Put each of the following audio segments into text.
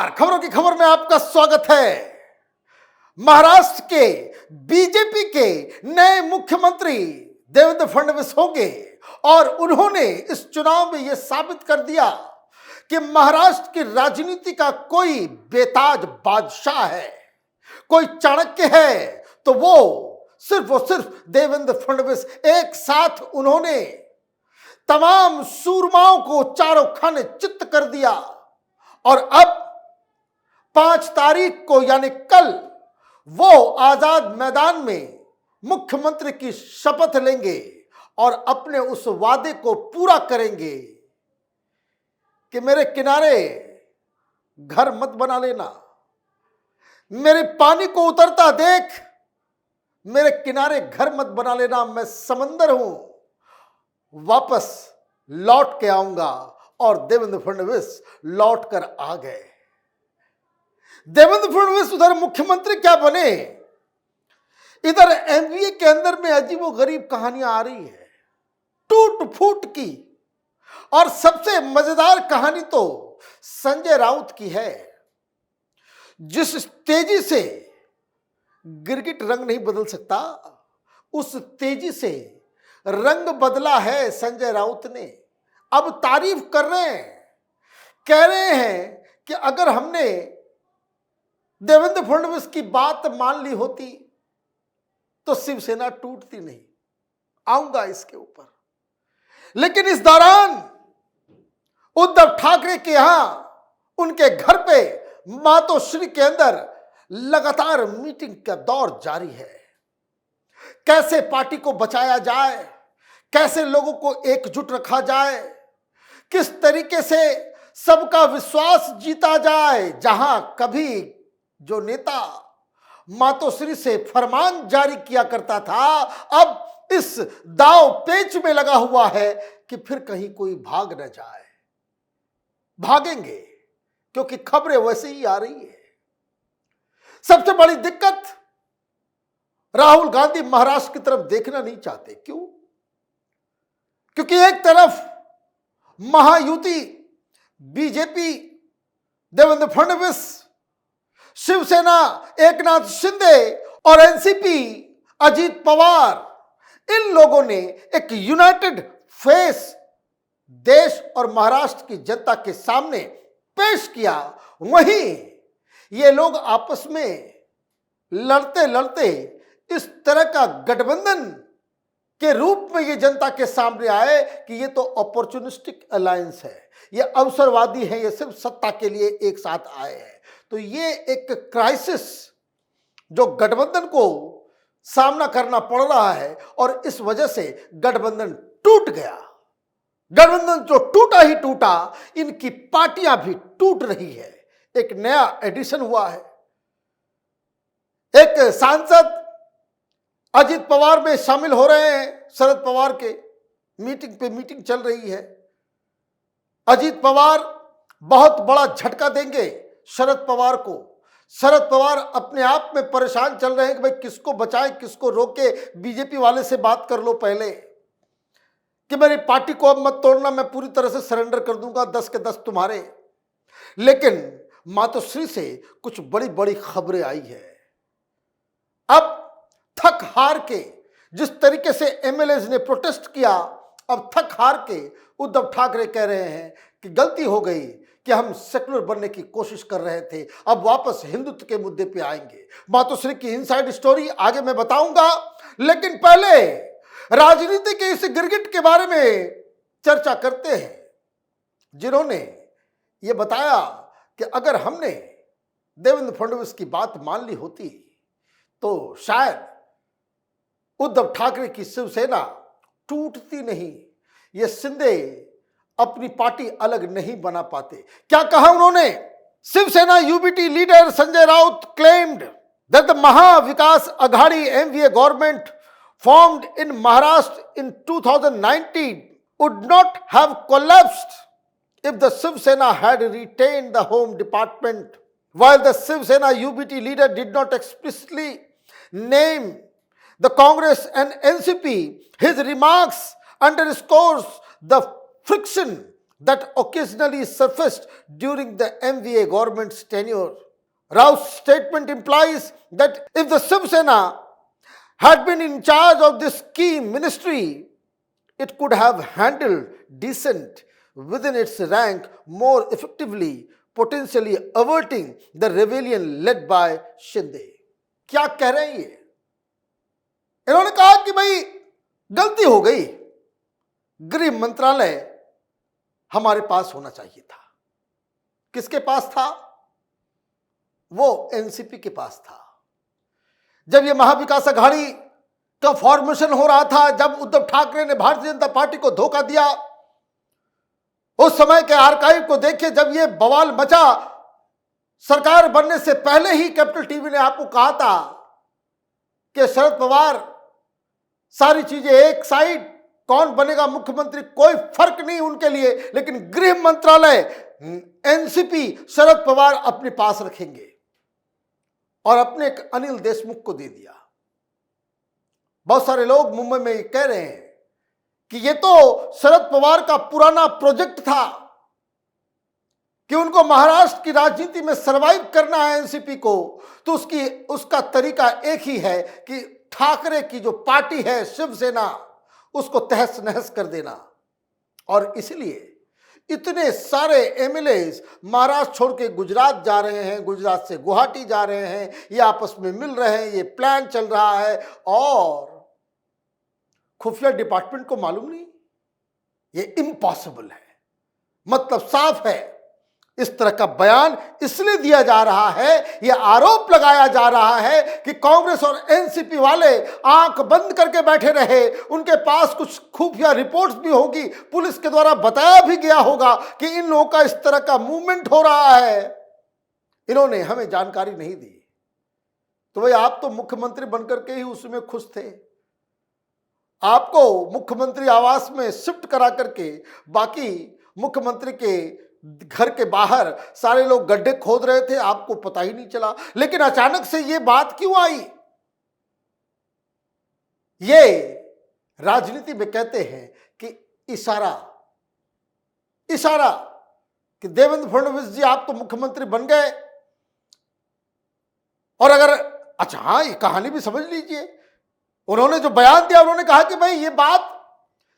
नमस्कार, खबरों की खबर में आपका स्वागत है। महाराष्ट्र के बीजेपी के नए मुख्यमंत्री देवेंद्र फडणवीस होंगे और उन्होंने इस चुनाव में यह साबित कर दिया कि महाराष्ट्र की राजनीति का कोई बेताज बादशाह है, कोई चाणक्य है तो वो सिर्फ और सिर्फ देवेंद्र फडणवीस। एक साथ उन्होंने तमाम सूरमाओं को चारों खाने चित्त कर दिया और अब 5 तारीख को यानी कल वो आजाद मैदान में मुख्यमंत्री की शपथ लेंगे और अपने उस वादे को पूरा करेंगे कि मेरे किनारे घर मत बना लेना, मेरे पानी को उतरता देख मेरे किनारे घर मत बना लेना, मैं समंदर हूं, वापस लौट के आऊंगा। और देवेंद्र फडणवीस लौट कर आ गए। देवेंद्र फडणवीस उधर मुख्यमंत्री क्या बने, इधर एमवीए के अंदर में अजीबोगरीब कहानियां आ रही है, टूट फूट की। और सबसे मजेदार कहानी तो संजय राउत की है। जिस तेजी से गिरगिट रंग नहीं बदल सकता, उस तेजी से रंग बदला है संजय राउत ने। अब तारीफ कर रहे हैं, कह रहे हैं कि अगर हमने देवेंद्र फडणवीस की बात मान ली होती तो शिवसेना टूटती नहीं। आऊंगा इसके ऊपर। लेकिन इस दौरान उद्धव ठाकरे के यहां उनके घर पे मातोश्री के अंदर लगातार मीटिंग का दौर जारी है। कैसे पार्टी को बचाया जाए, कैसे लोगों को एकजुट रखा जाए, किस तरीके से सबका विश्वास जीता जाए। जहां कभी जो नेता मातोश्री से फरमान जारी किया करता था, अब इस दाव पेच में लगा हुआ है कि फिर कहीं कोई भाग न जाए। भागेंगे क्योंकि खबरें वैसे ही आ रही है। सबसे बड़ी दिक्कत, राहुल गांधी महाराष्ट्र की तरफ देखना नहीं चाहते। क्यों? क्योंकि एक तरफ महायुति बीजेपी देवेंद्र फडणवीस, शिवसेना एकनाथ शिंदे और एनसीपी अजीत पवार, इन लोगों ने एक यूनाइटेड फेस देश और महाराष्ट्र की जनता के सामने पेश किया। वहीं ये लोग आपस में लड़ते लड़ते इस तरह का गठबंधन के रूप में ये जनता के सामने आए कि ये तो अपॉर्चुनिस्टिक अलायंस है, ये अवसरवादी है, ये सिर्फ सत्ता के लिए एक साथ आए हैं। तो ये एक क्राइसिस जो गठबंधन को सामना करना पड़ रहा है और इस वजह से गठबंधन टूट गया। गठबंधन जो टूटा ही टूटा, इनकी पार्टियां भी टूट रही है। एक नया एडिशन हुआ है। एक सांसद अजीत पवार में शामिल हो रहे हैं। शरद पवार के मीटिंग पे मीटिंग चल रही है। अजीत पवार बहुत बड़ा झटका देंगे शरद पवार को। शरद पवार अपने आप में परेशान चल रहे हैं कि भाई किसको बचाएं, किसको रोके। बीजेपी वाले से बात कर लो पहले कि मेरी पार्टी को अब मत तोड़ना, मैं पूरी तरह से सरेंडर कर दूंगा, 10 के 10 तुम्हारे। लेकिन मातोश्री से कुछ बड़ी बड़ी खबरें आई है। अब थक हार के जिस तरीके से एमएलएज ने प्रोटेस्ट किया, अब थक हार के उद्धव ठाकरे कह रहे हैं कि गलती हो गई कि हम सेकुलर बनने की कोशिश कर रहे थे, अब वापस हिंदुत्व के मुद्दे पे आएंगे। मातोश्री की इनसाइड स्टोरी आगे मैं बताऊंगा, लेकिन पहले राजनीति के इस गिरगिट के बारे में चर्चा करते हैं जिन्होंने ये बताया कि अगर हमने देवेंद्र फडणवीस की बात मान ली होती तो शायद उद्धव ठाकरे की शिवसेना टूटती नहीं, ये शिंदे अपनी पार्टी अलग नहीं बना पाते। क्या कहा उन्होंने? Shiv Sena UBT leader Sanjay Raut claimed that the Maha Vikas Aghadi MVA government formed in Maharashtra in 2019 would not have collapsed if the Shiv Sena had retained the Home Department. While the Shiv Sena UBT leader did not explicitly name the Congress and NCP, his remarks underscores the friction that occasionally surfaced during the MVA government's tenure. Rao's statement implies that if the Shiv Sena had been in charge of this key ministry, it could have handled dissent within its rank more effectively, potentially averting the rebellion led by Shinde. क्या कह रहे हैं ये? इन्होंने कहा कि भाई गलती हो गई, गृह मंत्रालय हमारे पास होना चाहिए था। किसके पास था? वो एनसीपी के पास था। जब ये महाविकास अघाड़ी का फॉर्मेशन हो रहा था, जब उद्धव ठाकरे ने भारतीय जनता पार्टी को धोखा दिया, उस समय के आर्काइव को देखिए, जब ये बवाल मचा, सरकार बनने से पहले ही कैपिटल टीवी ने आपको कहा था कि शरद पवार सारी चीजें एक साइड, कौन बनेगा मुख्यमंत्री कोई फर्क नहीं उनके लिए, लेकिन गृह मंत्रालय एनसीपी शरद पवार अपने पास रखेंगे और अपने अनिल देशमुख को दे दिया। बहुत सारे लोग मुंबई में ये कह रहे हैं कि ये तो शरद पवार का पुराना प्रोजेक्ट था कि उनको महाराष्ट्र की राजनीति में सरवाइव करना है एनसीपी को, तो उसका तरीका एक ही है कि ठाकरे की जो पार्टी है शिवसेना, उसको तहस नहस कर देना। और इसलिए इतने सारे एमएलए महाराष्ट्र छोड़ के गुजरात जा रहे हैं, गुजरात से गुवाहाटी जा रहे हैं, ये आपस में मिल रहे हैं, ये प्लान चल रहा है और खुफिया डिपार्टमेंट को मालूम नहीं। ये इम्पॉसिबल है। मतलब साफ है, इस तरह का बयान इसलिए दिया जा रहा है, यह आरोप लगाया जा रहा है कि कांग्रेस और एनसीपी वाले आंख बंद करके बैठे रहे। उनके पास कुछ खुफिया रिपोर्ट्स भी होगी, पुलिस के द्वारा बताया भी गया होगा कि इन लोगों का इस तरह का मूवमेंट हो रहा है, इन्होंने हमें जानकारी नहीं दी। तो भाई आप तो मुख्यमंत्री बनकर के ही उसमें खुश थे। आपको मुख्यमंत्री आवास में शिफ्ट करा करके बाकी मुख्यमंत्री के घर के बाहर सारे लोग गड्ढे खोद रहे थे, आपको पता ही नहीं चला। लेकिन अचानक से ये बात क्यों आई? ये राजनीति में कहते हैं कि इशारा कि देवेंद्र फडणवीस जी आप तो मुख्यमंत्री बन गए। और अगर अच्छा, हाँ, ये कहानी भी समझ लीजिए, उन्होंने जो बयान दिया, उन्होंने कहा कि भाई ये बात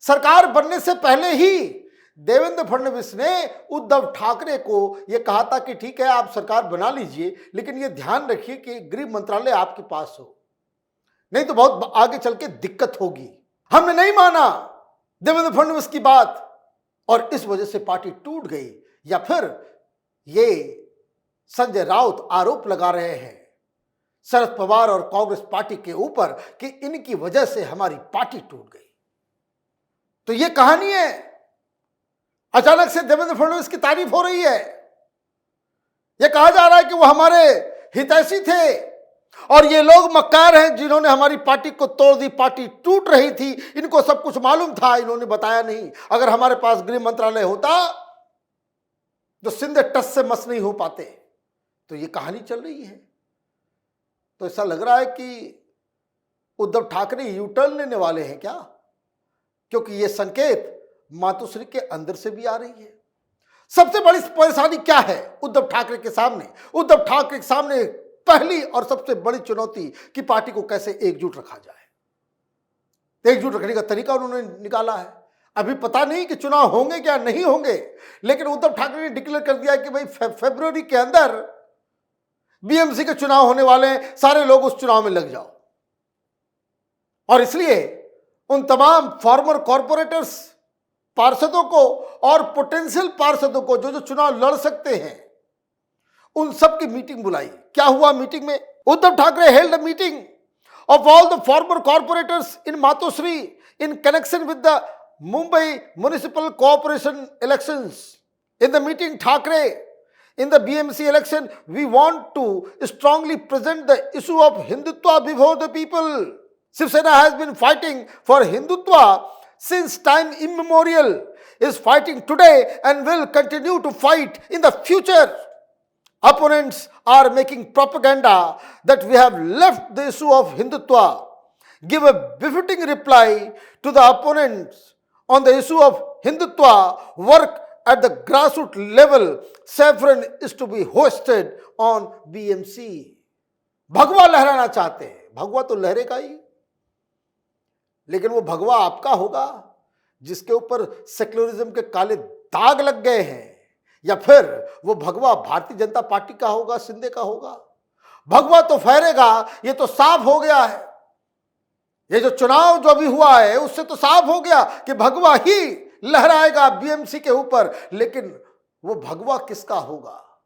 सरकार बनने से पहले ही देवेंद्र फडणवीस ने उद्धव ठाकरे को यह कहा था कि ठीक है आप सरकार बना लीजिए, लेकिन यह ध्यान रखिए कि गृह मंत्रालय आपके पास हो, नहीं तो बहुत आगे चल के दिक्कत होगी। हमने नहीं माना देवेंद्र फडणवीस की बात और इस वजह से पार्टी टूट गई। या फिर ये संजय राउत आरोप लगा रहे हैं शरद पवार और कांग्रेस पार्टी के ऊपर कि इनकी वजह से हमारी पार्टी टूट गई। तो ये कहानी है। अचानक से देवेंद्र फडणवीस की तारीफ हो रही है, यह कहा जा रहा है कि वो हमारे हितैषी थे और ये लोग मक्कार हैं जिन्होंने हमारी पार्टी को तोड़ दी, पार्टी टूट रही थी, इनको सब कुछ मालूम था, इन्होंने बताया नहीं। अगर हमारे पास गृह मंत्रालय होता तो सिंधे टस से मस नहीं हो पाते। तो ये कहानी चल रही है। तो ऐसा लग रहा है कि उद्धव ठाकरे यू टर्न लेने वाले हैं क्या? क्योंकि ये संकेत मातोश्री के अंदर से भी आ रही है। सबसे बड़ी परेशानी क्या है उद्धव ठाकरे के सामने? उद्धव ठाकरे के सामने पहली और सबसे बड़ी चुनौती कि पार्टी को कैसे एकजुट रखा जाए। एकजुट रखने का तरीका उन्होंने निकाला है। अभी पता नहीं कि चुनाव होंगे क्या नहीं होंगे, लेकिन उद्धव ठाकरे ने डिक्लेयर कर दिया कि भाई फरवरी के अंदर बीएमसी के चुनाव होने वाले हैं, सारे लोग उस चुनाव में लग जाओ। और इसलिए उन तमाम फॉर्मर कॉर्पोरेटर्स पार्षदों को और पोटेंशियल पार्षदों को जो चुनाव लड़ सकते हैं, उन सब की मीटिंग बुलाई। क्या हुआ मीटिंग में? Uddhav Thackeray held a meeting of all the former corporators in Matosri in connection with the Mumbai Municipal Corporation elections. In the meeting, Thackeray, in the BMC election, we want to strongly present the issue of Hindutva before the people. Shiv Sena has been fighting for Hindutva since time immemorial, is fighting today and will continue to fight in the future. Opponents are making propaganda that we have left the issue of Hindutva. Give a befitting reply to the opponents on the issue of Hindutva. Work at the grassroots level, saffron is to be hoisted on BMC. भगवा लहराना चाहते हैं, भगवा तो लहरेगा ही, लेकिन वो भगवा आपका होगा जिसके ऊपर सेक्युलरिज्म के काले दाग लग गए हैं, या फिर वो भगवा भारतीय जनता पार्टी का होगा, शिंदे का होगा? भगवा तो फहरेगा, ये तो साफ हो गया है। ये जो चुनाव जो अभी हुआ है उससे तो साफ हो गया कि भगवा ही लहराएगा बीएमसी के ऊपर, लेकिन वो भगवा किसका होगा,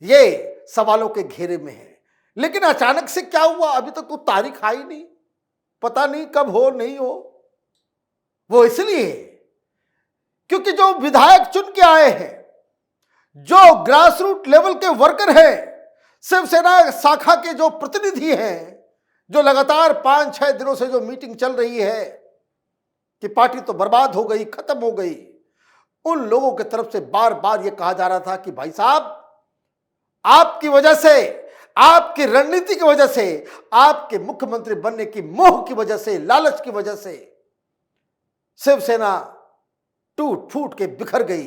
ये सवालों के घेरे में है। लेकिन अचानक से क्या हुआ, अभी तक तो तारीख आई नहीं, पता नहीं कब हो नहीं हो। वो इसलिए क्योंकि जो विधायक चुन के आए हैं, जो ग्रासरूट लेवल के वर्कर हैं, शिवसेना शाखा के जो प्रतिनिधि हैं, जो लगातार 5-6 दिनों से जो मीटिंग चल रही है कि पार्टी तो बर्बाद हो गई, खत्म हो गई, उन लोगों की तरफ से बार बार यह कहा जा रहा था कि भाई साहब, आपकी वजह से, आपकी रणनीति की वजह से, आपके मुख्यमंत्री बनने की मोह की वजह से, लालच की वजह से शिवसेना टूट फूट के बिखर गई।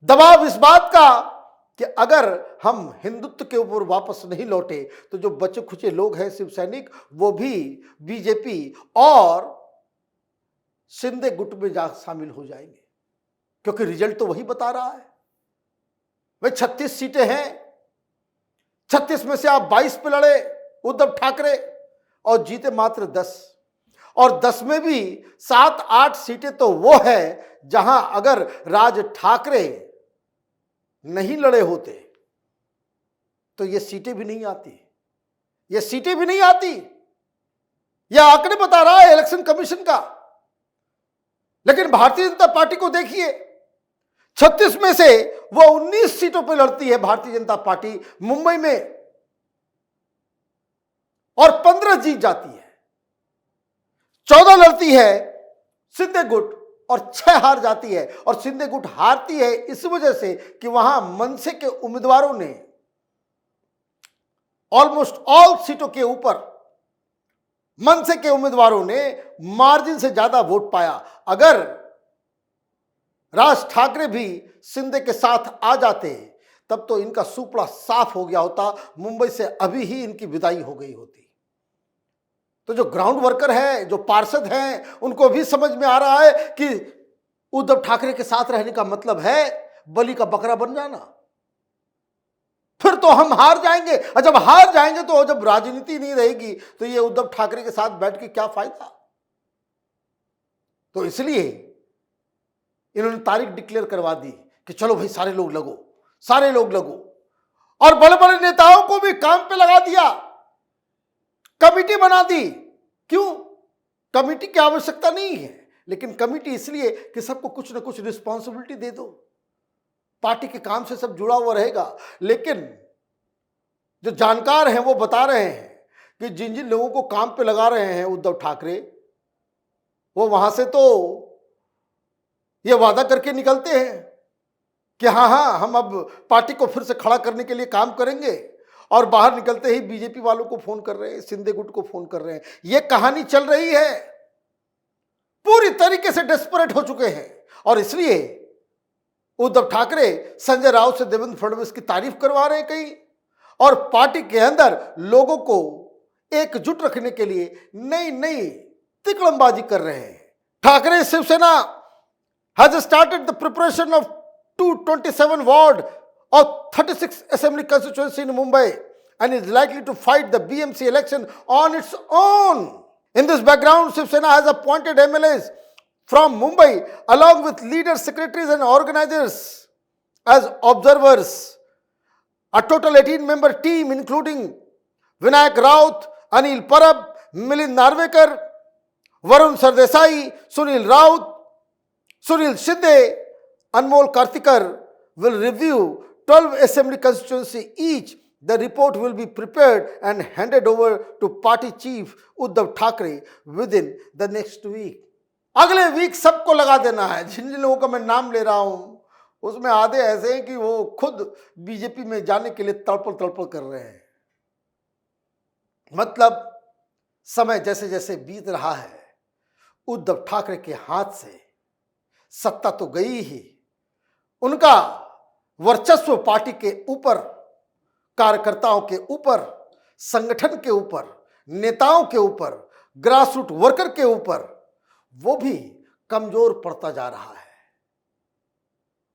दबाव इस बात का कि अगर हम हिंदुत्व के ऊपर वापस नहीं लौटे तो जो बचे खुचे लोग हैं शिव सैनिक, वो भी बीजेपी और शिंदे गुट में जा शामिल हो जाएंगे, क्योंकि रिजल्ट तो वही बता रहा है। वे 36 सीटें हैं, 36 में से आप 22 पे लड़े उद्धव ठाकरे और जीते मात्र 10, और 10 में भी 7-8 सीटें तो वो है जहां अगर राज ठाकरे नहीं लड़े होते तो ये सीटें भी नहीं आती, ये सीटें भी नहीं आती। यह आंकड़े बता रहा है इलेक्शन कमीशन का। लेकिन भारतीय जनता पार्टी को देखिए, 36 में से वो 19 सीटों पर लड़ती है भारतीय जनता पार्टी मुंबई में, और 15 जीत जाती है। 14 लड़ती है शिंदे गुट और 6 हार जाती है। और शिंदे गुट हारती है इस वजह से कि वहां मनसे के उम्मीदवारों ने ऑलमोस्ट ऑल सीटों के ऊपर, मनसे के उम्मीदवारों ने मार्जिन से ज्यादा वोट पाया। अगर राज ठाकरे भी शिंदे के साथ आ जाते तब तो इनका सुपड़ा साफ हो गया होता, मुंबई से अभी ही इनकी विदाई हो गई होती। तो जो ग्राउंड वर्कर है, जो पार्षद हैं, उनको भी समझ में आ रहा है कि उद्धव ठाकरे के साथ रहने का मतलब है बलि का बकरा बन जाना। फिर तो हम हार जाएंगे, और जब हार जाएंगे तो जब राजनीति नहीं रहेगी तो ये उद्धव ठाकरे के साथ बैठ के क्या फायदा। तो इसलिए इन्होंने तारीख डिक्लेयर करवा दी कि चलो भाई सारे लोग लगो, सारे लोग लगो, और बड़े बड़े नेताओं को भी काम पे लगा दिया, कमिटी बना दी। क्यों? कमिटी की आवश्यकता नहीं है, लेकिन कमिटी इसलिए कि सबको कुछ ना कुछ रिस्पॉन्सिबिलिटी दे दो, पार्टी के काम से सब जुड़ा हुआ रहेगा। लेकिन जो जानकार हैं वो बता रहे हैं कि जिन जिन लोगों को काम पे लगा रहे हैं उद्धव ठाकरे, वो वहां से तो ये वादा करके निकलते हैं कि हाँ हम अब पार्टी को फिर से खड़ा करने के लिए काम करेंगे, और बाहर निकलते ही बीजेपी वालों को फोन कर रहे हैं, शिंदे गुट को फोन कर रहे हैं। ये कहानी चल रही है, पूरी तरीके से डेस्परेट हो चुके हैं। और इसलिए उद्धव ठाकरे संजय राउत से देवेंद्र फडणवीस की तारीफ करवा रहे हैं कहीं, और पार्टी के अंदर लोगों को एकजुट रखने के लिए नई नई तिकड़मबाजी कर रहे हैं। Thackeray Shiv Sena has started the preparation of 227 ward of 36 assembly constituency in Mumbai and is likely to fight the BMC election on its own. In this background, Shiv Sena has appointed MLAs from Mumbai along with leaders, secretaries and organizers as observers. A total 18-member team including Vinayak Raut, Anil Parab, Milind Narvekar, Varun Sardesai, Sunil Raut, Sunil Shinde, Anmol Kartikar will review 12 assembly constituency each. The report will be prepared and handed over to party chief Uddhav Thackeray within the next week. अगले week सबको लगा देना है। जिन जिन लोगों का मैं नाम ले रहा हूं उसमें आधे ऐसे हैं कि वो खुद बीजेपी में जाने के लिए तड़पड़ कर रहे हैं। मतलब समय जैसे जैसे बीत रहा है, उद्धव ठाकरे के हाथ से सत्ता तो गई ही, उनका वर्चस्व पार्टी के ऊपर, कार्यकर्ताओं के ऊपर, संगठन के ऊपर, नेताओं के ऊपर, ग्रासरूट वर्कर के ऊपर, वो भी कमजोर पड़ता जा रहा है।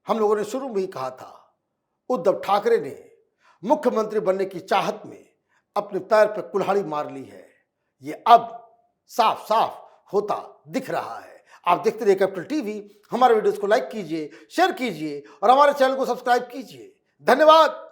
हम लोगों ने शुरू में ही कहा था, उद्धव ठाकरे ने मुख्यमंत्री बनने की चाहत में अपने पैर पर कुल्हाड़ी मार ली है। ये अब साफ साफ होता दिख रहा है। आप देखते रहिए कैपिटल टीवी। हमारे वीडियोस को लाइक कीजिए, शेयर कीजिए और हमारे चैनल को सब्सक्राइब कीजिए। धन्यवाद।